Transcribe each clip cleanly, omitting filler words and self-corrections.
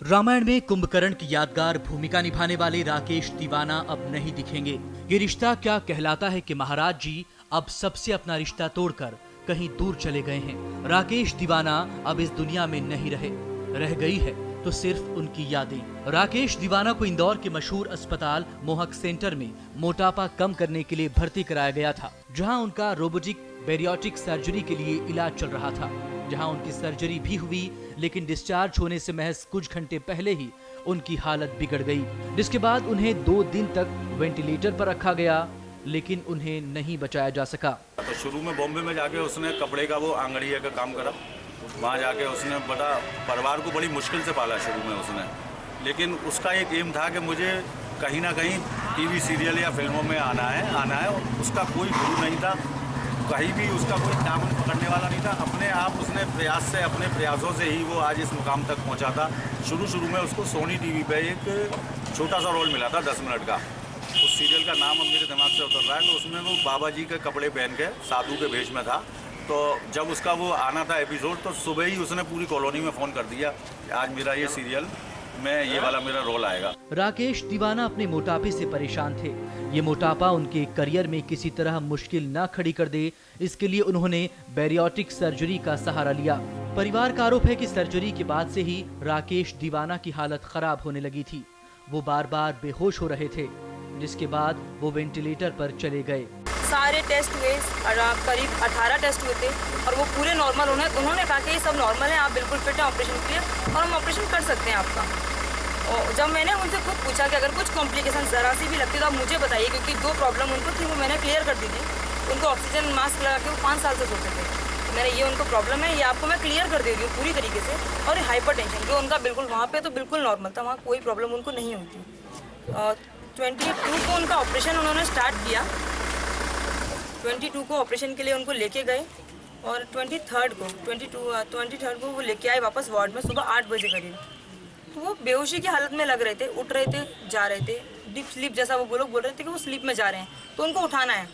रामायण में कुंभकर्ण की यादगार भूमिका निभाने वाले राकेश दीवाना अब नहीं दिखेंगे। ये रिश्ता क्या कहलाता है कि महाराज जी अब सबसे अपना रिश्ता तोड़कर कहीं दूर चले गए हैं। राकेश दीवाना अब इस दुनिया में नहीं रह गई है तो सिर्फ उनकी यादें। राकेश दीवाना को इंदौर के मशहूर अस्पताल मोहक सेंटर में मोटापा कम करने के लिए भर्ती कराया गया था, जहां उनका रोबोटिक बैरियोटिक सर्जरी के लिए इलाज चल रहा था। जहां उनकी सर्जरी भी हुई, लेकिन डिस्चार्ज होने से महज कुछ घंटे पहले ही उनकी हालत बिगड़ गई, जिसके बाद उन्हें 2 दिन तक वेंटिलेटर पर रखा गया, लेकिन उन्हें नहीं बचाया जा सका। तो शुरू में बॉम्बे में जाके उसने कपड़े का वो आंगड़िया का काम करा। वहाँ जाके उसने बड़ा परिवार को बड़ी मुश्किल से पाला शुरू में उसने, लेकिन उसका एक एम था कि मुझे कहीं ना कहीं टीवी सीरियल या फिल्मों में आना है। उसका कोई गुरु नहीं था, कहीं भी उसका कोई दामन पकड़ने वाला नहीं था। अपने आप उसने अपने प्रयासों से ही वो आज इस मुकाम तक पहुंचा था। शुरू में उसको सोनी टीवी पे एक छोटा सा रोल मिला था 10 मिनट का। उस सीरियल का नाम अब मेरे दिमाग से उतर रहा है। तो उसमें वो बाबा जी के कपड़े पहन के साधु के भेष में था। तो जब उसका वो आना था एपिसोड, तो सुबह ही उसने पूरी कॉलोनी में फ़ोन कर दिया आज मेरा ये सीरियल में ये वाला मेरा रोल आएगा। राकेश दीवाना अपने मोटापे से परेशान थे। ये मोटापा उनके करियर में किसी तरह मुश्किल न खड़ी कर दे, इसके लिए उन्होंने बैरियोटिक सर्जरी का सहारा लिया। परिवार का आरोप है कि सर्जरी के बाद से ही राकेश दीवाना की हालत खराब होने लगी थी। वो बार बार बेहोश हो रहे थे, जिसके बाद वो वेंटिलेटर पर चले गए। सारे टेस्ट हुए, करीब 18 टेस्ट हुए थे और वो पूरे नॉर्मल। उन्होंने कहा कि ये सब नॉर्मल है, आप बिल्कुल फिट हैं ऑपरेशन के लिए और हम ऑपरेशन कर सकते हैं आपका। और जब मैंने उनसे खुद पूछा कि अगर कुछ कॉम्प्लिकेशन ज़रा सी भी लगती तो आप मुझे बताइए, क्योंकि 2 प्रॉब्लम उनको थी वो मैंने क्लियर कर दी थी। उनको ऑक्सीजन मास्क लगा के वो 5 साल से सोचते थे। तो मैंने ये उनको प्रॉब्लम है, ये आपको मैं क्लियर कर दे रही हूँ पूरी तरीके से। और हाइपर टेंशन जो उनका बिल्कुल वहाँ पर तो बिल्कुल नॉर्मल था, वहाँ कोई प्रॉब्लम उनको नहीं हुई थी। 22 को उनका ऑपरेशन उन्होंने स्टार्ट किया। 22 को ऑपरेशन के लिए उनको लेके गए और 23 को वो लेके आए वापस वार्ड में सुबह 8 बजे करीब। तो वो बेहोशी की हालत में लग रहे थे, उठ रहे थे, जा रहे थे, डीप स्लीप जैसा वो लोग बोल रहे थे कि वो स्लीप में जा रहे हैं, तो उनको उठाना है।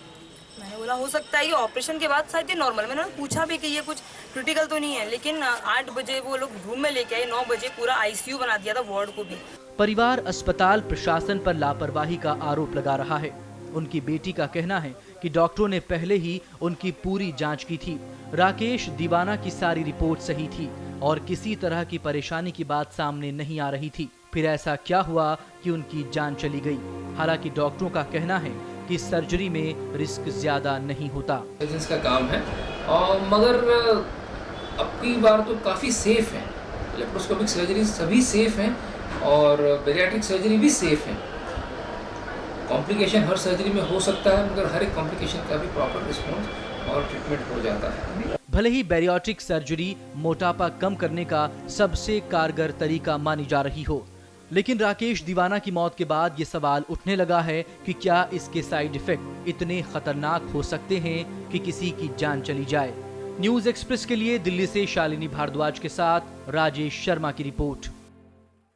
मैंने बोला हो सकता है ये ऑपरेशन के बाद शायद ये नॉर्मल। मैंने पूछा भी कि ये कुछ क्रिटिकल तो नहीं है, लेकिन 8 बजे वो लोग रूम में लेके आए, 9 बजे पूरा ICU बना दिया था वार्ड को भी। परिवार अस्पताल प्रशासन पर लापरवाही का आरोप लगा रहा है। उनकी बेटी का कहना है कि डॉक्टरों ने पहले ही उनकी पूरी जांच की थी। राकेश दीवाना की सारी रिपोर्ट सही थी और किसी तरह की परेशानी की बात सामने नहीं आ रही थी। फिर ऐसा क्या हुआ कि उनकी जान चली गई? हालांकि डॉक्टरों का कहना है कि सर्जरी में रिस्क ज्यादा नहीं होता। का काम है और मगर अब की बार तो काफ़ी सेफ है। लेप्रोस्कोपिक सर्जरी सभी सेफ हैं और बैरियाट्रिक सर्जरी भी सेफ है। कॉम्प्लिकेशन हर सर्जरी में हो सकता है, मगर हर एक कॉम्प्लिकेशन का भी प्रॉपर रिस्पॉन्स और ट्रीटमेंट हो जाता है। भले ही बैरियोटिक सर्जरी मोटापा कम करने का सबसे कारगर तरीका मानी जा रही हो, लेकिन राकेश दीवाना की मौत के बाद ये सवाल उठने लगा है कि क्या इसके साइड इफेक्ट इतने खतरनाक हो सकते हैं कि किसी की जान चली जाए। न्यूज़ एक्सप्रेस के लिए दिल्ली से शालिनी भारद्वाज के साथ राजेश शर्मा की रिपोर्ट।